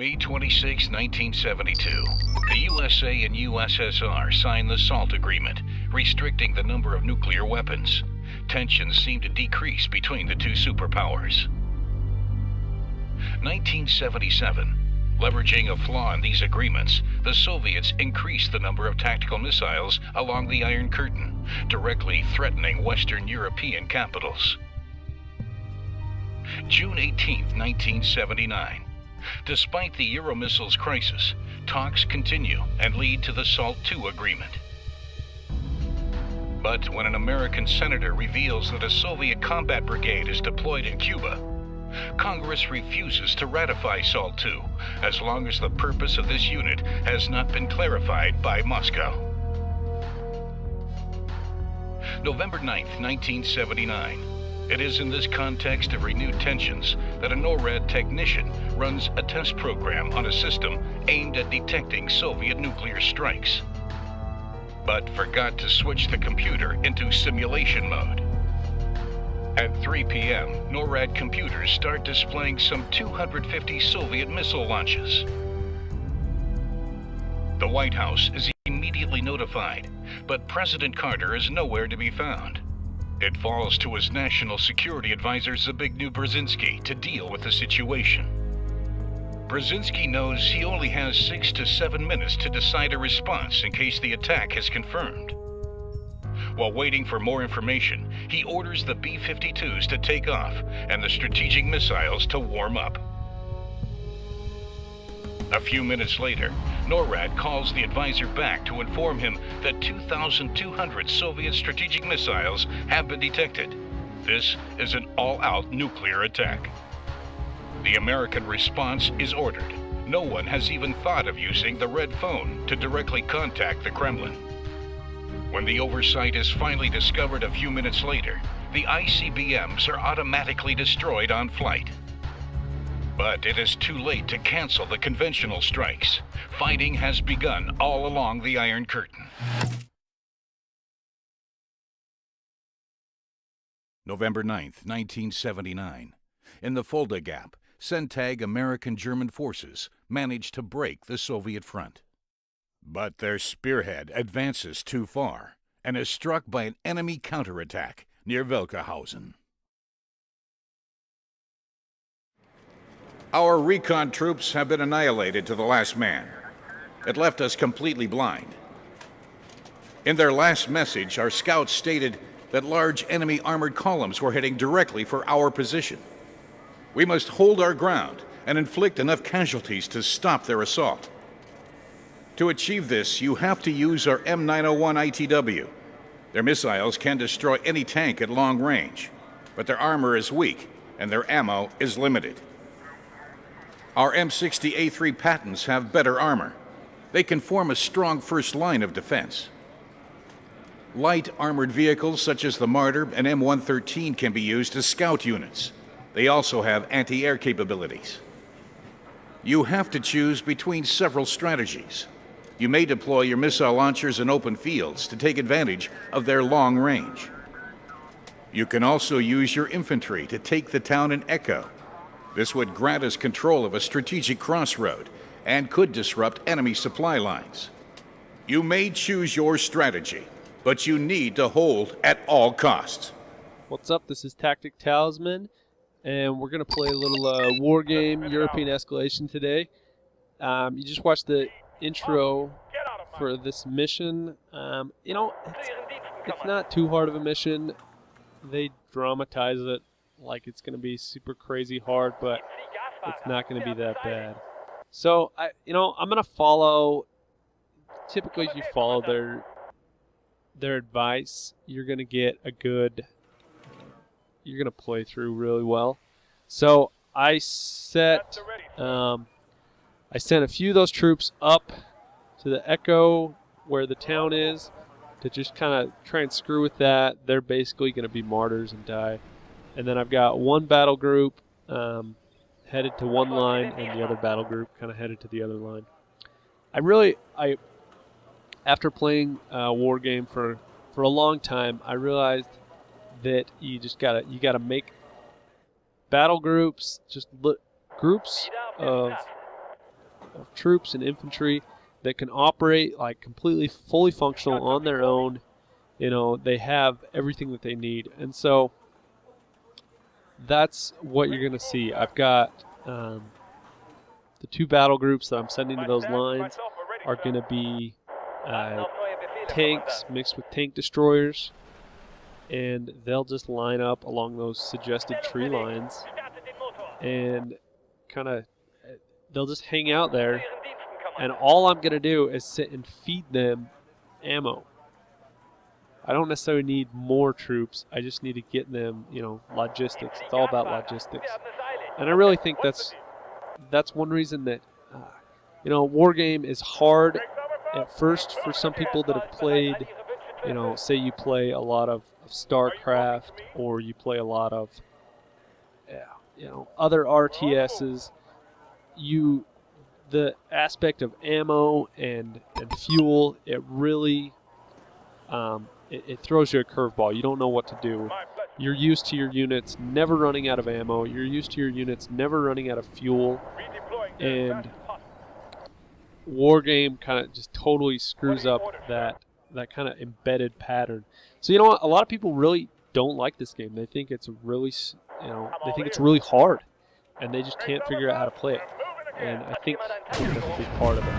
May 26, 1972. The USA and USSR signed the SALT agreement, restricting the number of nuclear weapons. Tensions seemed to decrease between the two superpowers. 1977. Leveraging a flaw in these agreements, the Soviets increased the number of tactical missiles along the Iron Curtain, directly threatening Western European capitals. June 18, 1979. Despite the Euromissiles crisis, talks continue and lead to the SALT II agreement. But when an American senator reveals that a Soviet combat brigade is deployed in Cuba, Congress refuses to ratify SALT II as long as the purpose of this unit has not been clarified by Moscow. November 9, 1979. It is in this context of renewed tensions that a NORAD technician runs a test program on a system aimed at detecting Soviet nuclear strikes, but forgot to switch the computer into simulation mode. At 3 p.m., NORAD computers start displaying some 250 Soviet missile launches. The White House is immediately notified, but President Carter is nowhere to be found. It falls to his national security advisor Zbigniew Brzezinski to deal with the situation. Brzezinski knows he only has 6 to 7 minutes to decide a response in case the attack is confirmed. While waiting for more information, he orders the B-52s to take off and the strategic missiles to warm up. A few minutes later, NORAD calls the advisor back to inform him that 2,200 Soviet strategic missiles have been detected. This is an all-out nuclear attack. The American response is ordered. No one has even thought of using the red phone to directly contact the Kremlin. When the oversight is finally discovered a few minutes later, the ICBMs are automatically destroyed on flight. But it is too late to cancel the conventional strikes. Fighting has begun all along the Iron Curtain. November 9th, 1979. In the Fulda Gap, CENTAG American-German forces managed to break the Soviet front. But their spearhead advances too far and is struck by an enemy counterattack near Welkerhausen. Our recon troops have been annihilated to the last man. It left us completely blind. In their last message, our scouts stated that large enemy armored columns were heading directly for our position. We must hold our ground and inflict enough casualties to stop their assault. To achieve this, you have to use our M901 ITW. Their missiles can destroy any tank at long range, but their armor is weak and their ammo is limited. Our M60A3 Pattons have better armor. They can form a strong first line of defense. Light armored vehicles such as the Marder and M113 can be used as scout units. They also have anti-air capabilities. You have to choose between several strategies. You may deploy your missile launchers in open fields to take advantage of their long range. You can also use your infantry to take the town in Echo. This would grant us control of a strategic crossroad and could disrupt enemy supply lines. You may choose your strategy, but you need to hold at all costs. What's up? This is Tactic Talisman, and we're going to play a little Wargame European Escalation today. You just watched the intro for this mission. It's not too hard of a mission. They dramatize it like it's going to be super crazy hard, but it's not going to be that bad. So, I'm going to follow, typically if you follow their advice, you're going to get a good, you're going to play through really well. So, I sent a few of those troops up to the Echo where the town is to just kind of try and screw with that. They're basically going to be martyrs and die. And then I've got one battle group headed to one line and the other battle group kind of headed to the other line. After playing Wargame for a long time, I realized that you gotta make battle groups, groups of of troops and infantry that can operate like completely fully functional on their own. You know, they have everything that they need, and so that's what you're going to see. I've got the 2 battle groups that I'm sending to those lines are going to be tanks mixed with tank destroyers, and they'll just line up along those suggested tree lines, and kind of they'll just hang out there, and all I'm going to do is sit and feed them ammo. I don't necessarily need more troops. I just need to get them, you know, logistics. It's all about logistics. And I really think that's one reason that, you know, Wargame is hard at first for some people that have played, you know, say you play a lot of StarCraft, or you play a lot of, you know, other RTSs. The aspect of ammo and fuel, it really, it throws you a curveball. You don't know what to do. You're used to your units never running out of ammo. You're used to your units never running out of fuel. And Wargame kind of just totally screws up that kind of embedded pattern. So you know what? A lot of people really don't like this game. They think it's really, you know, they think it's really hard, and they just can't figure out how to play it. And I think that's a big part of it.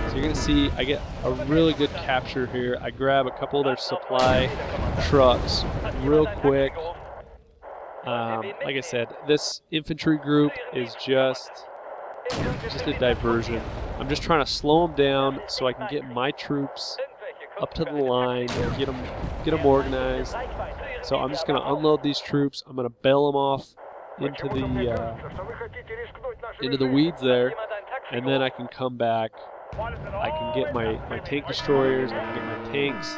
So you're going to see I get a really good capture here. I grab a couple of their supply trucks real quick. Like I said, this infantry group is just a diversion. I'm just trying to slow them down so I can get my troops up to the line and get them organized. So I'm just going to unload these troops. I'm going to bail them off into the weeds there, and then I can come back. I can get my tank destroyers, I can get my tanks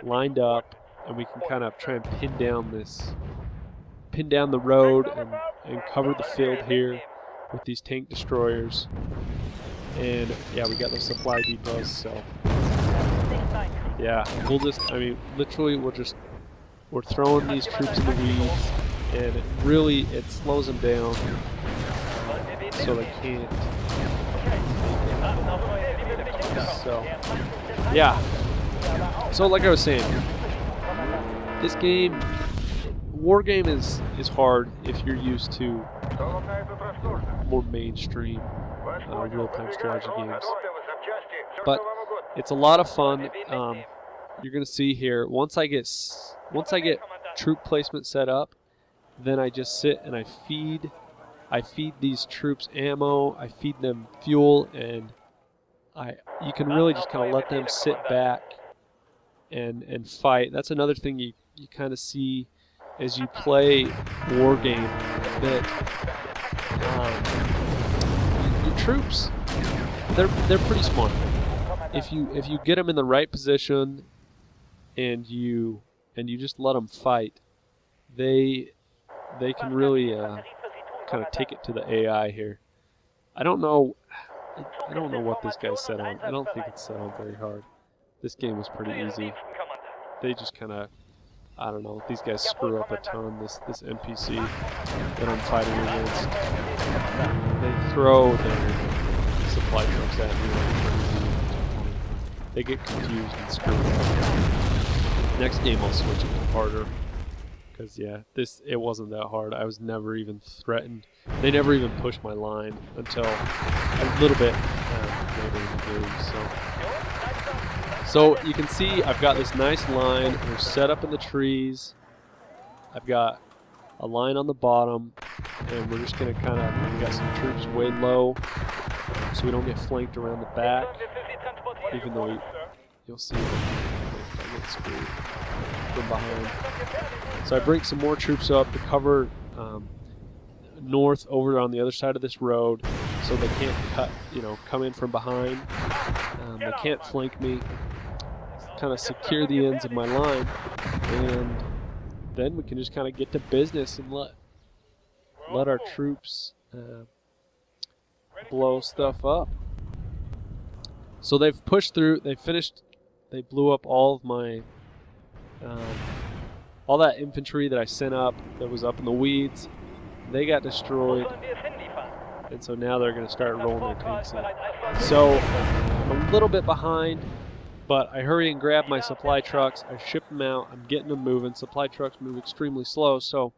lined up, and we can kind of try and pin down the road and cover the field here with these tank destroyers. And yeah, we got those supply depots, so yeah, we'll just, I mean, literally we're throwing these troops in the weeds, and it slows them down so they can't. So yeah, so like I was saying, this game, Wargame is hard if you're used to more mainstream real-time strategy games, but it's a lot of fun. You're gonna see here, once I get troop placement set up, then I just sit and I feed these troops ammo, I feed them fuel, and you can really just kind of let them sit back and fight. That's another thing you kind of see as you play Wargame, that your troops, they're pretty smart. If you get them in the right position and you just let them fight, they can really kind of take it to the AI here. I don't know what this guy's set on. I don't think it's set on very hard. This game was pretty easy. They just kind of, I don't know, these guys screw up a ton. This NPC that I'm fighting against, they throw their supply trucks at me. They get confused and screw up. Next game I'll switch it to harder. Because yeah, it wasn't that hard. I was never even threatened. They never even pushed my line until a little bit later in the game. So you can see I've got this nice line. We're set up in the trees. I've got a line on the bottom, and we're just gonna kind of, we got some troops way low, so we don't get flanked around the back. Even though you'll see I get screwed from behind. So I bring some more troops up to cover north over on the other side of this road, so they can't come in from behind. They can't flank me. Kind of secure the ends of my line, and then we can just kind of get to business and let our troops blow stuff up. So they've pushed through. They finished. They blew up all of my all that infantry that I sent up that was up in the weeds. They got destroyed. and so now they're going to start rolling their tanks in. So I'm a little bit behind, but I hurry and grab my supply trucks. I ship them out. I'm getting them moving. Supply trucks move extremely slow, so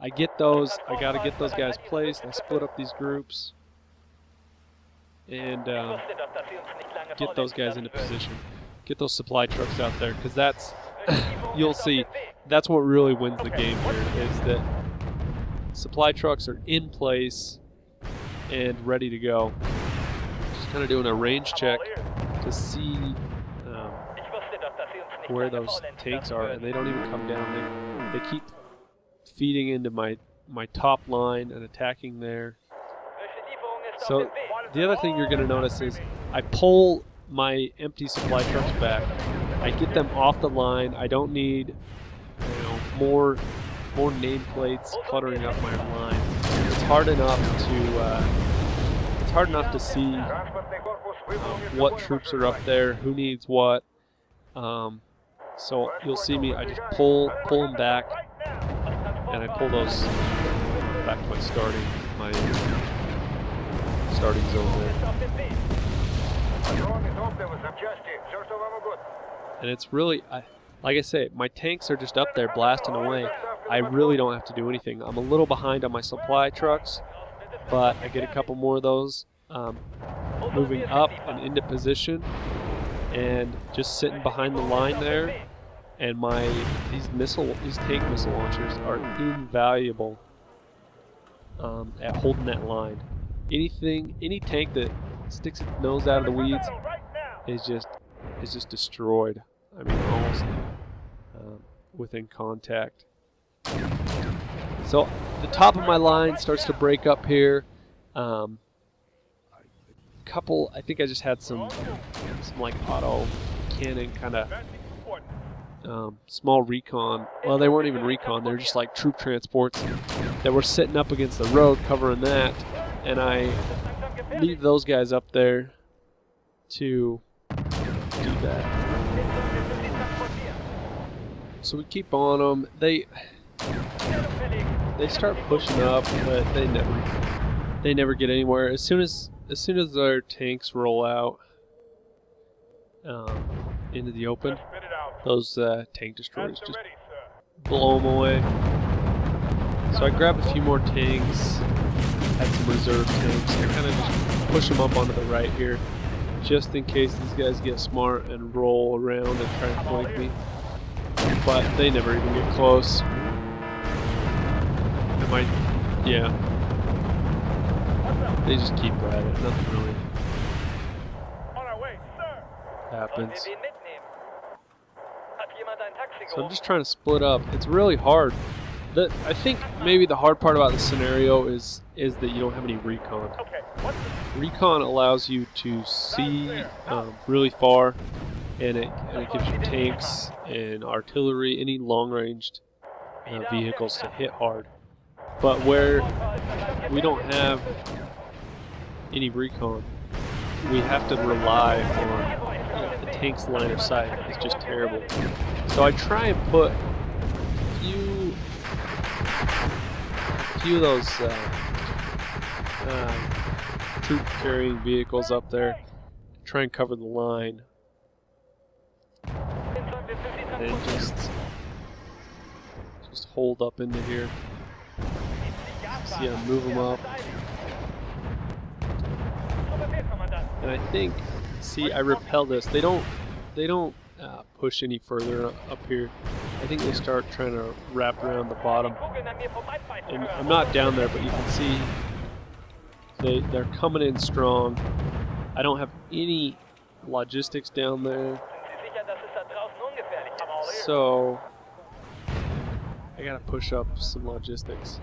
I get those. I got to get those guys placed. I split up these groups and get those guys into position. Get those supply trucks out there, because that's, you'll see, that's what really wins the game here, is that supply trucks are in place and ready to go. Just kind of doing a range check to see where those tanks are, and they don't even come down. They keep feeding into my top line and attacking there. So the other thing you're going to notice is I pull my empty supply trucks back. I get them off the line. I don't need, more nameplates cluttering up my line. It's hard enough to see what troops are up there, who needs what. So you'll see me. I just pull them back, and I pull those back to my starting zone there. And it's really, like I say, my tanks are just up there blasting away. I really don't have to do anything. I'm a little behind on my supply trucks, but I get a couple more of those moving up and into position, and just sitting behind the line there. And these tank missile launchers are invaluable at holding that line. Any tank that sticks its nose out of the weeds is just destroyed. I mean, almost within contact. So the top of my line starts to break up here. I think I just had some like auto cannon kind of small recon. Well, they weren't even recon. They were just like troop transports that were sitting up against the road covering that. And I leave those guys up there to do that. So we keep on them. They start pushing up, but they never get anywhere. As soon as their tanks roll out into the open, those tank destroyers just blow them away. So I grab a few more tanks, had some reserve tanks. I kind of just push them up onto the right here, just in case these guys get smart and roll around and try to flank me. But they never even get close. They just keep at it. Nothing really happens. So I'm just trying to split up. It's really hard. I think maybe the hard part about the scenario is that you don't have any recon. Recon allows you to see really far, and it gives you tanks and artillery, any long-ranged vehicles to hit hard. But where we don't have any recon, we have to rely on the tank's line of sight. It's just terrible. So I try and put a few of those troop-carrying vehicles up there, try and cover the line, and just hold up into here. See, I move them up, and I think, see, I repel this. They don't push any further up here. I think they start trying to wrap around the bottom. And I'm not down there, but you can see they're coming in strong. I don't have any logistics down there, so I gotta push up some logistics.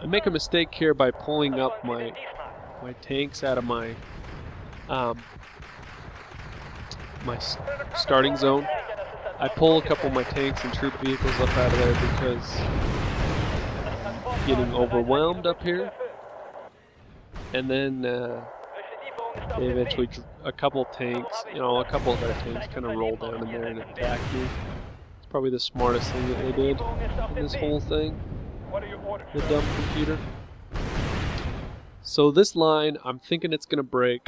I make a mistake here by pulling up my tanks out of my my starting zone. I pull a couple of my tanks and troop vehicles up out of there because I'm getting overwhelmed up here. And then they eventually, a couple of their tanks kind of roll down in there and attack me. It's probably the smartest thing that they did in this whole thing. The dumb computer. So this line, I'm thinking it's going to break.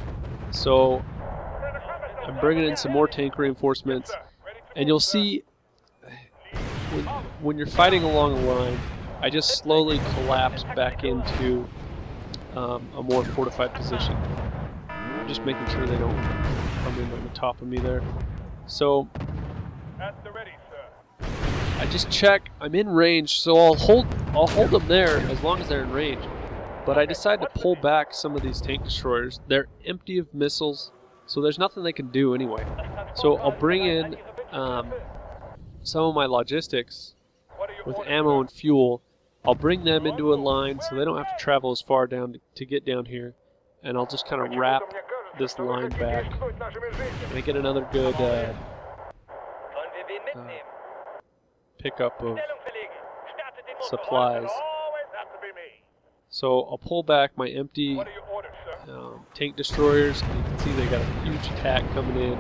So I'm bringing in some more tank reinforcements. And you'll see when you're fighting along a line, I just slowly collapse back into a more fortified position. I'm just making sure they don't come in on the top of me there. So I just check. I'm in range, so I'll hold them there as long as they're in range. But I decide to pull back some of these tank destroyers. They're empty of missiles, so there's nothing they can do anyway. So I'll bring in some of my logistics with ammo and fuel. I'll bring them into a line so they don't have to travel as far down to get down here. And I'll just kind of wrap this line back. And I get another good pickup of supplies. So I'll pull back my empty tank destroyers. And you can see they got a huge attack coming in.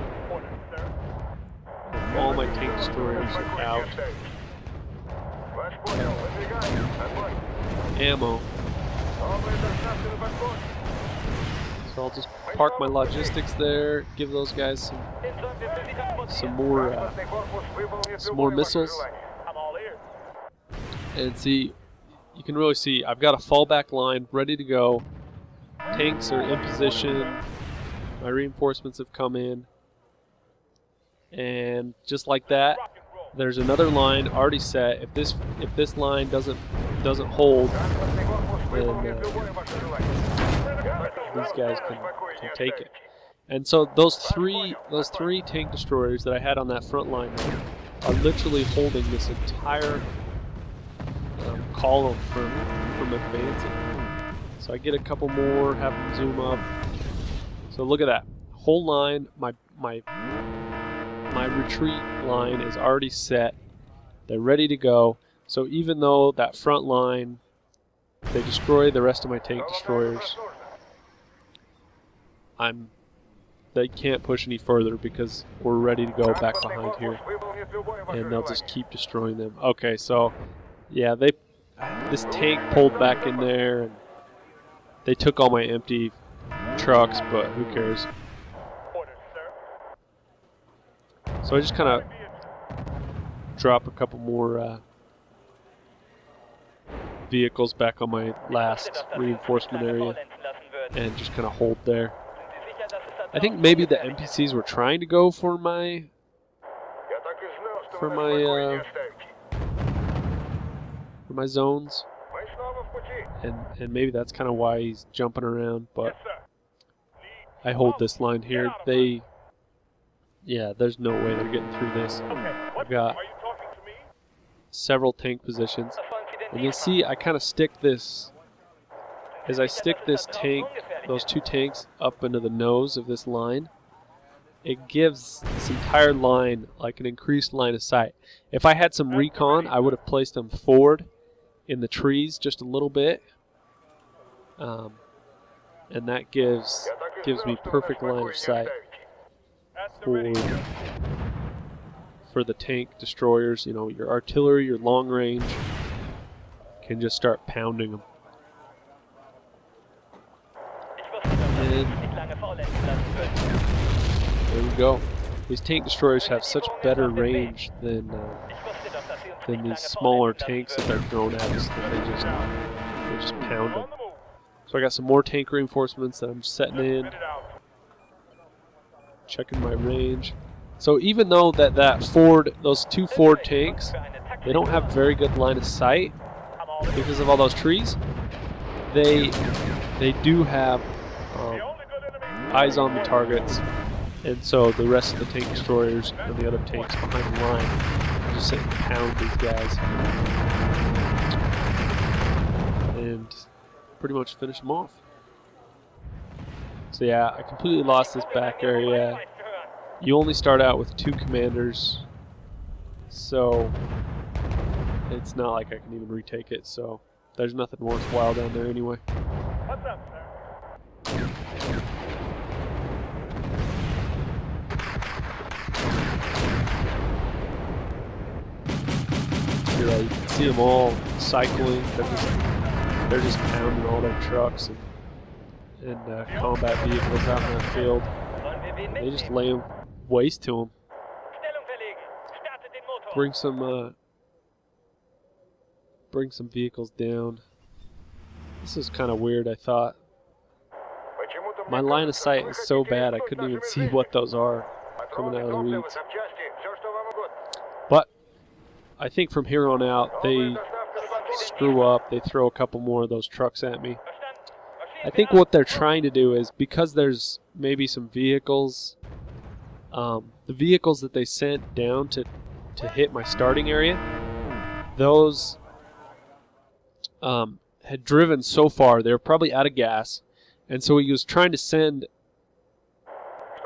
All my tank destroyers are out. Ammo. So I'll just park my logistics there, give those guys some more missiles, and see. You can really see I've got a fallback line ready to go. Tanks are in position. My reinforcements have come in. And just like that, there's another line already set. If this line doesn't hold, then these guys can take it. And so those three tank destroyers that I had on that front line are literally holding this entire column from advancing. So I get a couple more, have them zoom up. So look at that whole line. My retreat line is already set. They're ready to go. So even though that front line, they destroy the rest of my tank destroyers, they can't push any further because we're ready to go back behind here, and they'll just keep destroying them. Okay, so yeah, this tank pulled back in there, and they took all my empty trucks, but who cares? So I just kind of drop a couple more vehicles back on my last reinforcement area and just kind of hold there. I think maybe the NPCs were trying to go for my zones, and maybe that's kind of why he's jumping around. But I hold this line here. Yeah, there's no way they're getting through this. I've got several tank positions, and you'll see I kind of stick this. As I stick this tank, those two tanks up into the nose of this line, it gives this entire line like an increased line of sight. If I had some recon, I would have placed them forward in the trees just a little bit, and that gives me perfect line of sight for the tank destroyers. You know, your artillery, your long range can just start pounding them. And there we go. These tank destroyers have such better range than these smaller tanks that they're thrown at us. That they just pound them. So I got some more tank reinforcements that I'm setting in. Checking my range. So even though those two Ford tanks, they don't have very good line of sight because of all those trees, they do have eyes on the targets, and so the rest of the tank destroyers and the other tanks behind the line just sit and pound these guys and pretty much finish them off. So yeah, I completely lost this back area. You only start out with 2 commanders, so it's not like I can even retake it, so there's nothing worthwhile down there anyway. What's up, sir? Yeah, you can see them all cycling. They're just pounding all their trucks, and and combat vehicles out in that field. And they just lay waste to them. Bring some vehicles down. This is kind of weird, I thought. My line of sight is so bad I couldn't even see what those are coming out of the weeds. But I think from here on out, they screw up. They throw a couple more of those trucks at me. I think what they're trying to do is, because there's maybe some vehicles, the vehicles that they sent down to hit my starting area, those had driven so far, they were probably out of gas, and so he was trying to send,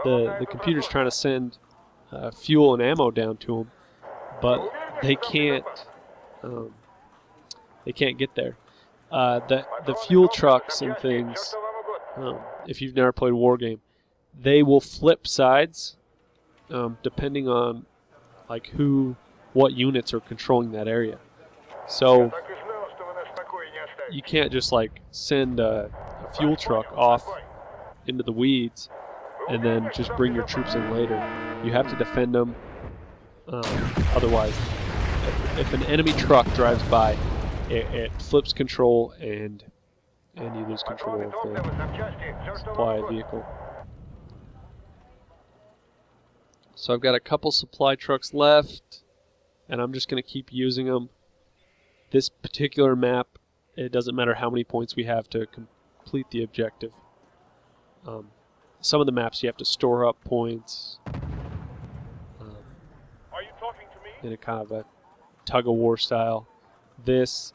the computer's trying to send fuel and ammo down to them, but they can't get there. The fuel trucks and things, if you've never played Wargame, they will flip sides depending on like what units are controlling that area. So you can't just like send a fuel truck off into the weeds and then just bring your troops in later. You have to defend them. Otherwise, if an enemy truck drives by, it flips control and you lose control of the supply vehicle. So I've got a couple supply trucks left, and I'm just going to keep using them. This particular map, it doesn't matter how many points we have to complete the objective. Some of the maps you have to store up points in a kind of a tug-of-war style. This,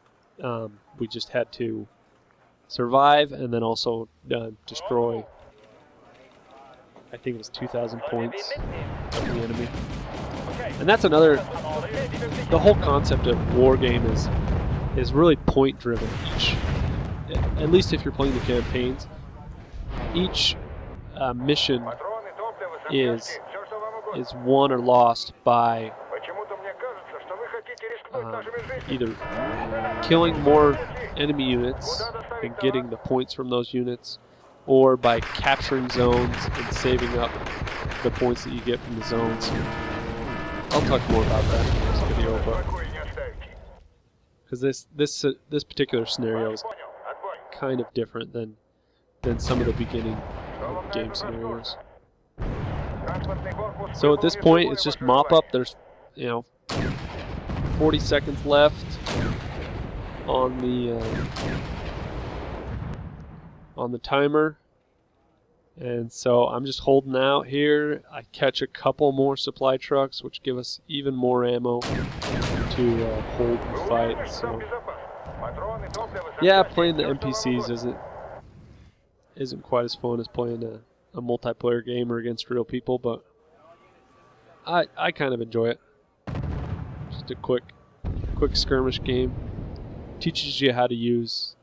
we just had to survive and then also destroy, I think it was 2,000 points of the enemy. And that's another, the whole concept of Wargame is really point driven. At least if you're playing the campaigns, each mission is won or lost by either killing more enemy units and getting the points from those units, or by capturing zones and saving up the points that you get from the zones. I'll talk more about that in the next video, but because this particular scenario is kind of different than some of the beginning game scenarios. So at this point, it's just mop up. There's 40 seconds left on the timer, and so I'm just holding out here. I catch a couple more supply trucks, which give us even more ammo to hold the fight. So yeah, playing the NPCs isn't quite as fun as playing a multiplayer game or against real people, but I kind of enjoy it. Just a quick skirmish game. Teaches you how to use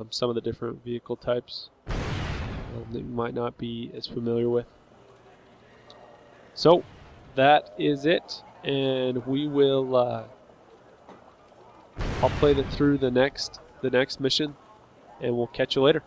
some of the different vehicle types that you might not be as familiar with. So that is it, and we will I'll play through the next mission, and we'll catch you later.